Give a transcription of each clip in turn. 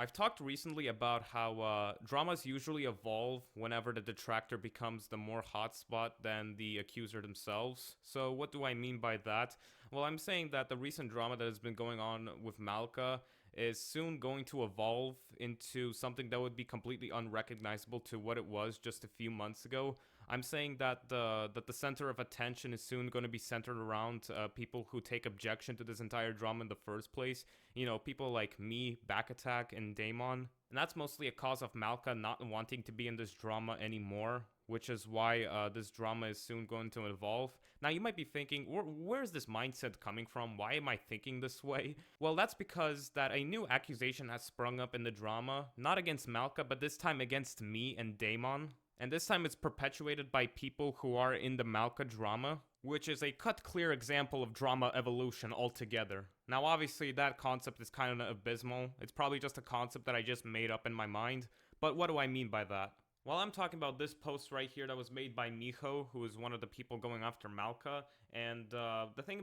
I've talked recently about how dramas usually evolve whenever the detractor becomes the more hotspot than the accuser themselves. So, what do I mean by that? Well, I'm saying that the recent drama that has been going on with Malka is soon going to evolve into something that would be completely unrecognizable to what it was just a few months ago. I'm saying that the center of attention is soon going to be centered around people who take objection to this entire drama in the first place. You know, people like me, Back Attack, and Daemon. And that's mostly a cause of Malka not wanting to be in this drama anymore, which is why this drama is soon going to evolve. Now, you might be thinking, where's this mindset coming from? Why am I thinking this way? Well, that's because that a new accusation has sprung up in the drama, not against Malka, but this time against me and Daemon. And this time it's perpetuated by people who are in the Malka drama, which is a cut-clear example of drama evolution altogether. Now, obviously, that concept is kind of abysmal. It's probably just a concept that I just made up in my mind. But what do I mean by that? Well, I'm talking about this post right here that was made by Miho, who is one of the people going after Malka. And the thing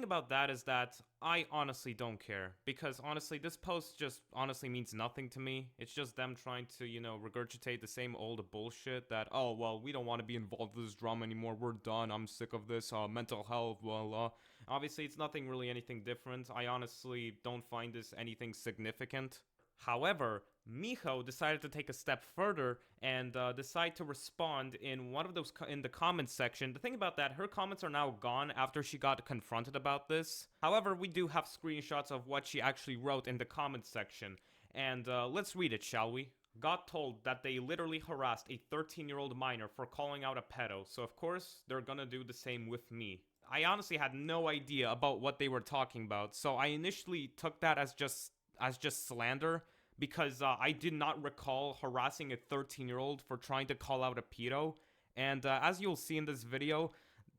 about that is that I honestly don't care, because honestly, this post just honestly means nothing to me. It's just them trying to, regurgitate the same old bullshit that, oh well, we don't want to be involved with this drama anymore. We're done. I'm sick of this. Mental health. Well, obviously, it's nothing really anything different. I honestly don't find this anything significant. However, Miho decided to take a step further and decide to respond in one of those in the comments section. The thing about that, her comments are now gone after she got confronted about this. However, we do have screenshots of what she actually wrote in the comments section, and let's read it, shall we? Got told that they literally harassed a 13-year-old minor for calling out a pedo, so of course they're gonna do the same with me. I honestly had no idea about what they were talking about, so I initially took that as just slander, because I did not recall harassing a 13-year-old for trying to call out a pedo. And as you'll see in this video,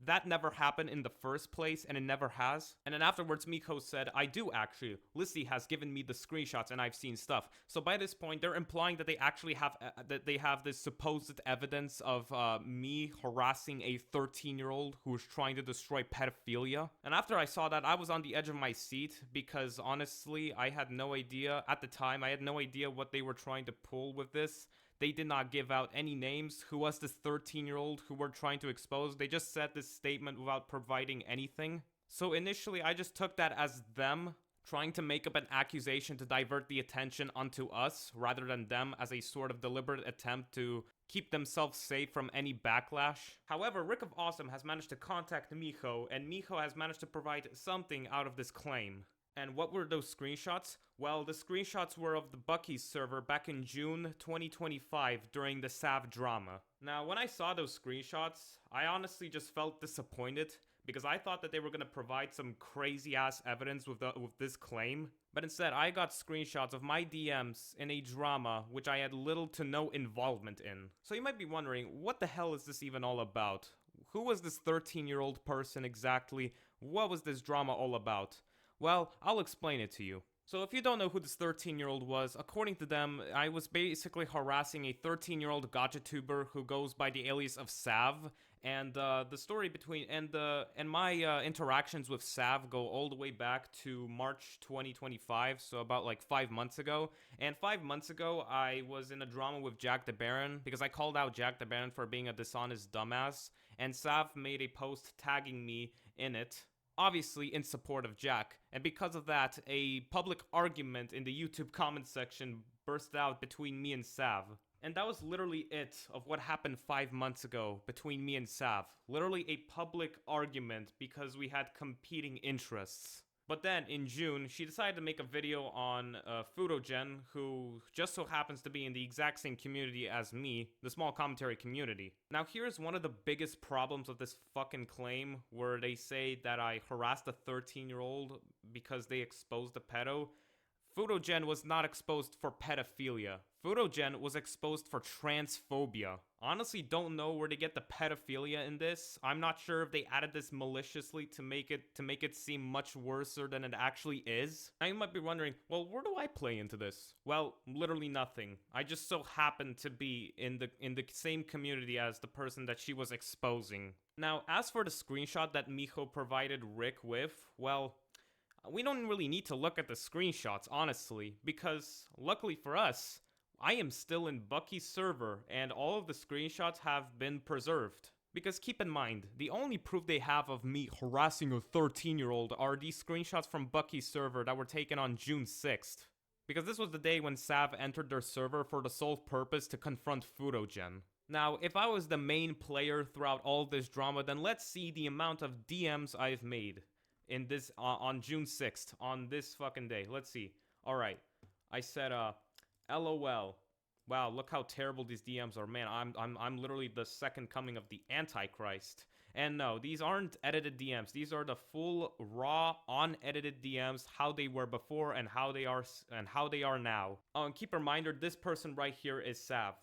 that never happened in the first place, and it never has. And then afterwards, Miko said, I do actually. Lissy has given me the screenshots and I've seen stuff. So by this point, they're implying that they actually have this supposed evidence of me harassing a 13-year-old who was trying to destroy pedophilia. And after I saw that, I was on the edge of my seat, because honestly, I had no idea at the time. I had no idea what they were trying to pull with this. They did not give out any names. Who was this 13-year-old who were trying to expose? They just said this statement without providing anything. So initially, I just took that as them trying to make up an accusation to divert the attention onto us, rather than them, as a sort of deliberate attempt to keep themselves safe from any backlash. However, Rick of Awesome has managed to contact Miho, and Miho has managed to provide something out of this claim. And what were those screenshots? Well, the screenshots were of the Bucky's server back in June 2025 during the Sav drama. Now, when I saw those screenshots, I honestly just felt disappointed, because I thought that they were going to provide some crazy-ass evidence with this claim. But instead, I got screenshots of my DMs in a drama which I had little to no involvement in. So you might be wondering, what the hell is this even all about? Who was this 13-year-old person exactly? What was this drama all about? Well, I'll explain it to you. So if you don't know who this 13-year-old was, according to them, I was basically harassing a 13-year-old gacha tuber who goes by the alias of Sav, and the story between and my interactions with Sav go all the way back to March 2025, so about like 5 months ago. And 5 months ago, I was in a drama with Jack the Baron because I called out Jack the Baron for being a dishonest dumbass, and Sav made a post tagging me in it, obviously in support of Jack, and because of that, a public argument in the YouTube comments section burst out between me and Sav. And that was literally it of what happened 5 months ago between me and Sav. Literally a public argument because we had competing interests. But then, in June, she decided to make a video on Fudogen, who just so happens to be in the exact same community as me, the small commentary community. Now, here's one of the biggest problems of this fucking claim, where they say that I harassed a 13-year-old because they exposed a pedo. Fudogen was not exposed for pedophilia. Fudogen was exposed for transphobia. Honestly, don't know where they get the pedophilia in this. I'm not sure if they added this maliciously to make it seem much worse than it actually is. Now you might be wondering, well, where do I play into this? Well, literally nothing. I just so happen to be in the same community as the person that she was exposing. Now, as for the screenshot that Miho provided Rick with, well, We don't really need to look at the screenshots, honestly, because luckily for us, I am still in Bucky's server, and all of the screenshots have been preserved. Because keep in mind, the only proof they have of me harassing a 13-year-old are these screenshots from Bucky's server that were taken on June 6th. Because this was the day when Sav entered their server for the sole purpose to confront Fudogen. Now, if I was the main player throughout all this drama, then let's see the amount of DMs I've made in this on June 6th, on this fucking day. Let's see. All right. I said LOL. Wow, look how terrible these DMs are. Man, I'm literally the second coming of the Antichrist. And no, these aren't edited DMs. These are the full raw unedited DMs, how they were before and how they are now. Oh, and keep a reminder, this person right here is Sav.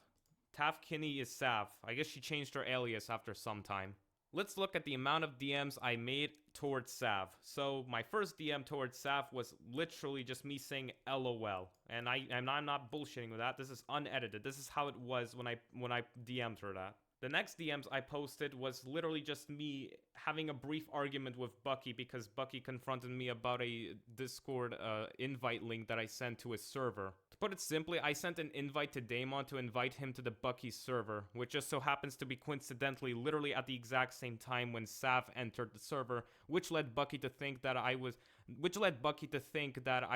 Taff Kinney is Sav. I guess she changed her alias after some time. Let's look at the amount of DMs I made towards Sav. So my first DM towards Sav was literally just me saying LOL. And I'm not bullshitting with that. This is unedited. This is how it was when I DM'd her that. The next DMs I posted was literally just me having a brief argument with Bucky because Bucky confronted me about a Discord invite link that I sent to his server. To put it simply, I sent an invite to Daemon to invite him to the Bucky server, which just so happens to be coincidentally literally at the exact same time when Sav entered the server, which led Bucky to think that I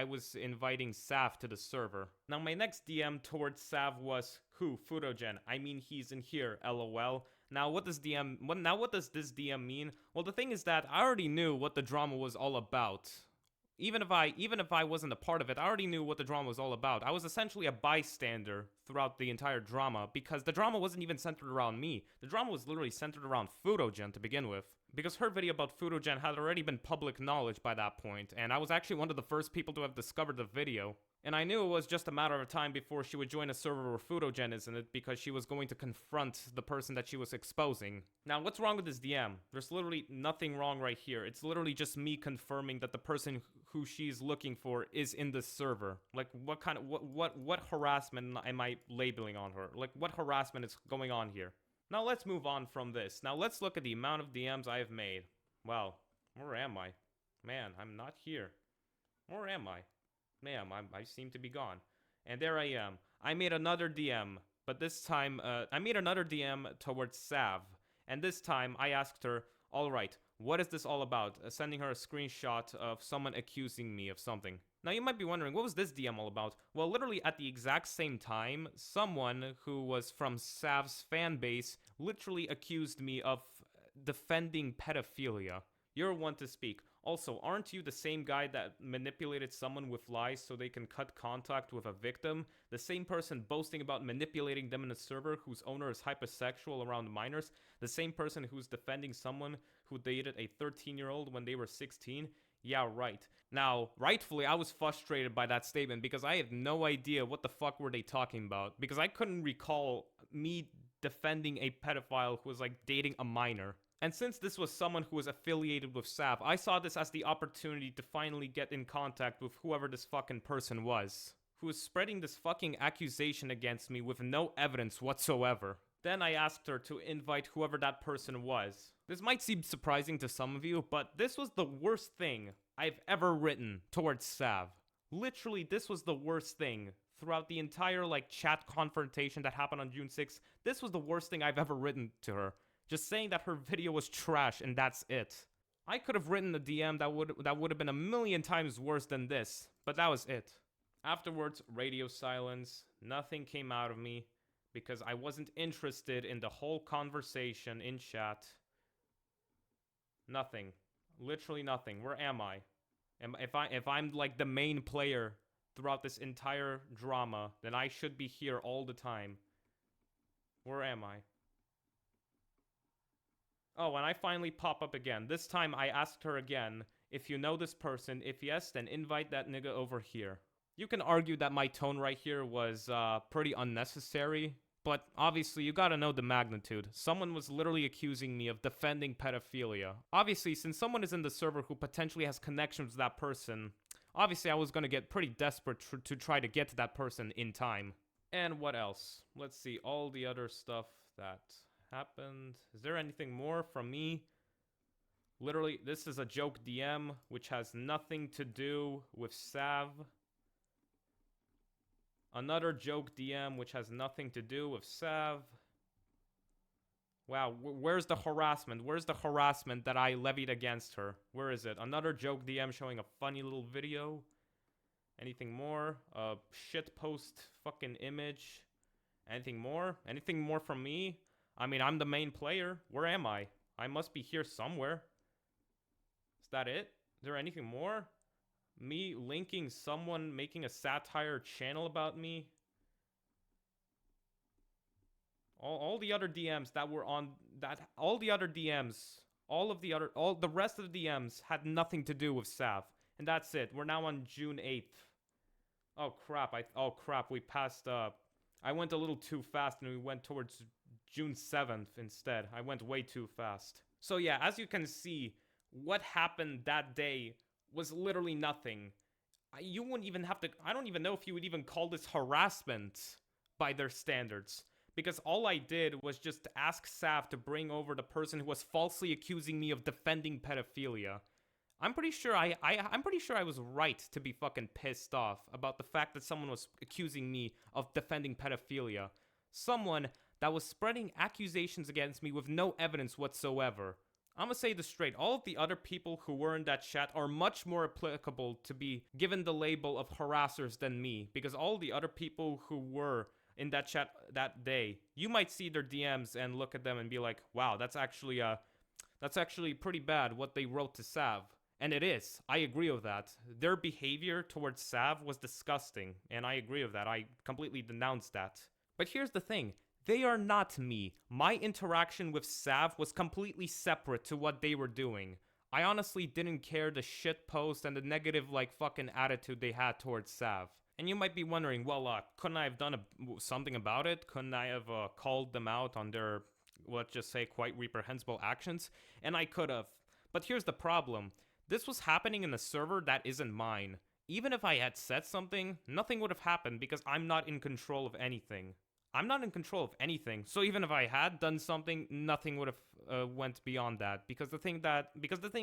was inviting Sav to the server. Now my next DM towards Sav was who? Fudogen. I mean he's in here, LOL. Now what does this DM mean? Well, the thing is that I already knew what the drama was all about. Even if I wasn't a part of it, I already knew what the drama was all about. I was essentially a bystander throughout the entire drama because the drama wasn't even centered around me. The drama was literally centered around Fudogen to begin with. Because her video about Fudogen had already been public knowledge by that point, and I was actually one of the first people to have discovered the video. And I knew it was just a matter of time before she would join a server where Fudogen is in it because she was going to confront the person that she was exposing. Now, what's wrong with this DM? There's literally nothing wrong right here. It's literally just me confirming that the person who she's looking for is in this server. Like, what harassment am I labeling on her? Like, what harassment is going on here? Now, let's move on from this. Now, let's look at the amount of DMs I have made. Wow, where am I? Man, I'm not here. Where am I? Ma'am, I seem to be gone. And there I am. I made another DM, but this time, I made another DM towards Sav. And this time, I asked her, alright, what is this all about? Sending her a screenshot of someone accusing me of something. Now, you might be wondering, what was this DM all about? Well, literally at the exact same time, someone who was from Sav's fan base literally accused me of defending pedophilia. You're one to speak. Also, aren't you the same guy that manipulated someone with lies so they can cut contact with a victim? The same person boasting about manipulating them in a server whose owner is hypersexual around minors? The same person who's defending someone who dated a 13-year-old when they were 16? Yeah, right. Now, rightfully, I was frustrated by that statement because I had no idea what the fuck were they talking about. Because I couldn't recall me defending a pedophile who was like dating a minor. And since this was someone who was affiliated with Sav, I saw this as the opportunity to finally get in contact with whoever this fucking person was, who was spreading this fucking accusation against me with no evidence whatsoever. Then I asked her to invite whoever that person was. This might seem surprising to some of you, but this was the worst thing I've ever written towards Sav. Literally, this was the worst thing. Throughout the entire, chat confrontation that happened on June 6th, this was the worst thing I've ever written to her. Just saying that her video was trash and that's it. I could have written a DM that would have been a million times worse than this, but that was it. Afterwards, radio silence. Nothing came out of me because I wasn't interested in the whole conversation in chat. Nothing. Literally nothing. Where am I? If I'm like the main player throughout this entire drama, then I should be here all the time. Where am I? Oh, and I finally pop up again. This time I asked her again, if you know this person, if yes, then invite that nigga over here. You can argue that my tone right here was pretty unnecessary, but obviously you gotta know the magnitude. Someone was literally accusing me of defending pedophilia. Obviously, since someone is in the server who potentially has connections with that person, obviously I was gonna get pretty desperate to try to get to that person in time. And what else? Let's see, all the other stuff that happened. Is there anything more from me Literally, this is a joke DM, which has nothing to do with Sav. Another joke DM, which has nothing to do with Sav. Wow, where's the harassment? Where's the harassment that I levied against her? Where is it? Another joke DM showing a funny little video. Anything more? Shit post fucking image. Anything more? Anything more from me? I mean, I'm the main player. Where am I? I must be here somewhere. Is that it? Is there anything more? Me linking someone making a satire channel about me? All the other DMs that were on that, all the rest of the DMs had nothing to do with Sav. And that's it. We're now on June 8th. Oh crap, we passed, I went a little too fast and we went towards June 7th instead. I went way too fast. So yeah, as you can see, what happened that day was literally nothing. You wouldn't even have to, I don't even know if you would even call this harassment by their standards. Because all I did was just ask Sav to bring over the person who was falsely accusing me of defending pedophilia. I'm pretty sure I'm pretty sure I was right to be fucking pissed off about the fact that someone was accusing me of defending pedophilia. Someone that was spreading accusations against me with no evidence whatsoever. I'm gonna say this straight, all of the other people who were in that chat are much more applicable to be given the label of harassers than me, because all the other people who were in that chat that day, you might see their DMs and look at them and be like, wow, that's actually pretty bad what they wrote to Sav. And it is. I agree with that. Their behavior towards Sav was disgusting, and I agree with that. I completely denounce that. But here's the thing. They are not me. My interaction with Sav was completely separate to what they were doing. I honestly didn't care the shit post and the negative, fucking attitude they had towards Sav. And you might be wondering, well, couldn't I have done something about it? Couldn't I have called them out on their, let's just say, quite reprehensible actions? And I could have. But here's the problem. This was happening in a server that isn't mine. Even if I had said something, nothing would have happened because I'm not in control of anything. I'm not in control of anything. So even if I had done something, nothing would have went beyond that. Because the thing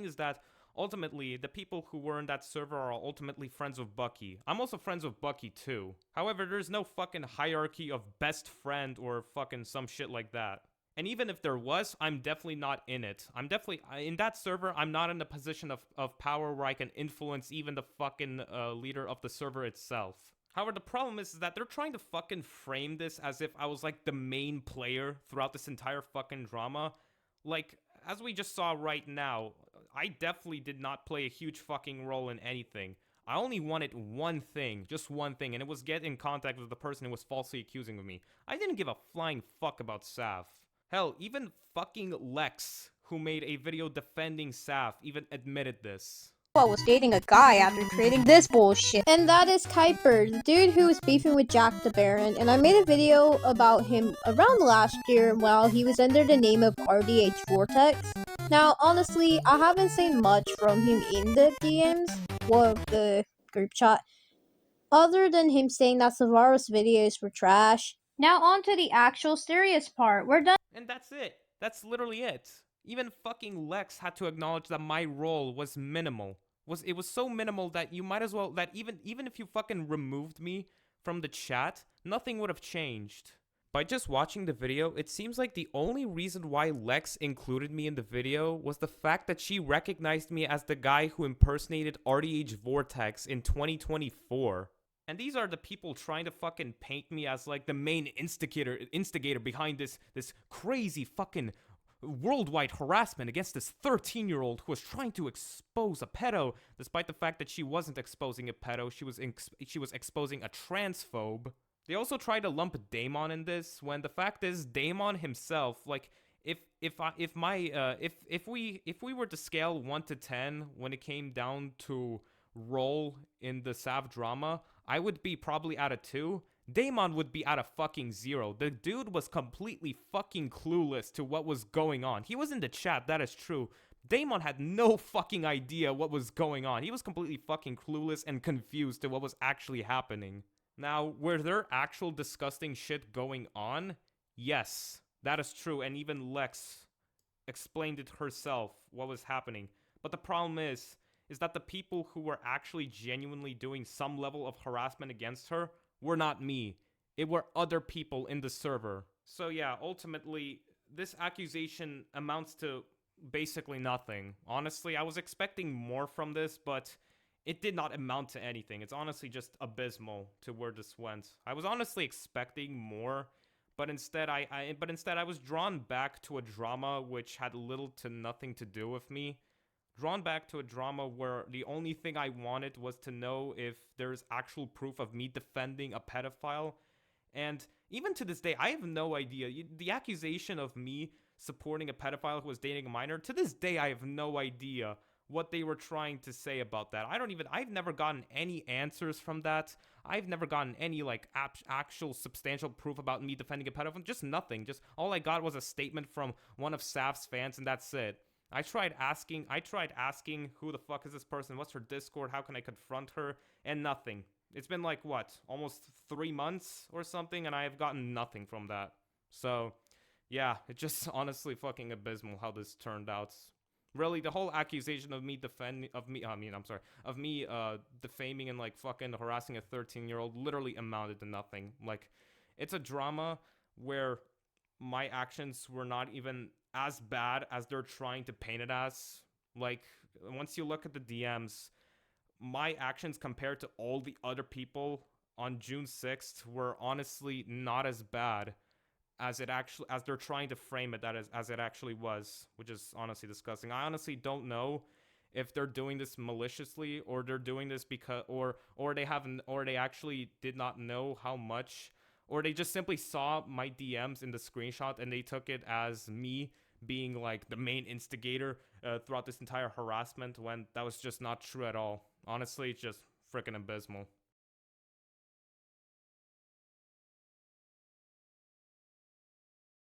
is that ultimately, the people who were in that server are ultimately friends with Bucky. I'm also friends with Bucky too. However, there's no fucking hierarchy of best friend or fucking some shit like that. And even if there was, I'm definitely not in it. I'm definitely, in that server, I'm not in a position of power where I can influence even the fucking leader of the server itself. However, the problem is that they're trying to fucking frame this as if I was the main player throughout this entire fucking drama. As we just saw right now, I definitely did not play a huge fucking role in anything. I only wanted one thing, just one thing, and it was get in contact with the person who was falsely accusing of me. I didn't give a flying fuck about Sav. Hell, even fucking Lex, who made a video defending Sav, even admitted this. I was dating a guy after creating this bullshit. And that is Kuiper, the dude who was beefing with Jack the Baron. And I made a video about him around last year while he was under the name of RDH Vortex. Now, honestly, I haven't seen much from him in the DMs, the group chat, other than him saying that Savaro's videos were trash. Now on to the actual serious part. We're done. And that's it. That's literally it. Even fucking Lex had to acknowledge that my role was minimal. It was so minimal that you might as well, that even if you fucking removed me from the chat, nothing would have changed. By just watching the video, it seems like the only reason why Lex included me in the video was the fact that she recognized me as the guy who impersonated RDH Vortex in 2024. And these are the people trying to fucking paint me as the main instigator behind this crazy fucking worldwide harassment against this 13-year-old who was trying to expose a pedo, despite the fact that she wasn't exposing a pedo, she was exposing a transphobe. They also tried to lump Damon in this, when the fact is Damon himself, if we were to scale 1 to 10 when it came down to role in the Sav drama, I would be probably at a 2. Damon would be at a fucking 0. The dude was completely fucking clueless to what was going on. He was in the chat, that is true. Damon had no fucking idea what was going on. He was completely fucking clueless and confused to what was actually happening. Now, were there actual disgusting shit going on? Yes, that is true, and even Lex explained it herself what was happening. But the problem is that the people who were actually genuinely doing some level of harassment against her were not me. It were other people in the server. So yeah, ultimately, this accusation amounts to basically nothing. Honestly, I was expecting more from this, but it did not amount to anything. It's honestly just abysmal to where this went. I was honestly expecting more, but instead I was drawn back to a drama which had little to nothing to do with me. Drawn back to a drama where the only thing I wanted was to know if there's actual proof of me defending a pedophile. And even to this day, I have no idea. The accusation of me supporting a pedophile who was dating a minor, to this day, I have no idea what they were trying to say about that. I've never gotten any answers from that. I've never gotten any, like, actual substantial proof about me defending a pedophile. Just nothing. Just all I got was a statement from one of Saf's fans, and that's it. I tried asking who the fuck is this person? What's her Discord? How can I confront her? And nothing. It's been like, what, almost 3 months or something, and I have gotten nothing from that. So, yeah, it's just honestly fucking abysmal how this turned out. Really, the whole accusation of me defaming and like fucking harassing a 13-year-old literally amounted to nothing. Like, it's a drama where my actions were not even as bad as they're trying to paint it as. Like, once you look at the DMs, my actions compared to all the other people on June 6th were honestly not as bad as they're trying to frame it as it actually was, which is honestly disgusting. I honestly don't know if they're doing this maliciously or they're doing this because or they actually did not know how much, or they just simply saw my DMs in the screenshot and they took it as me being like the main instigator throughout this entire harassment, when that was just not true at all. Honestly, it's just freaking abysmal.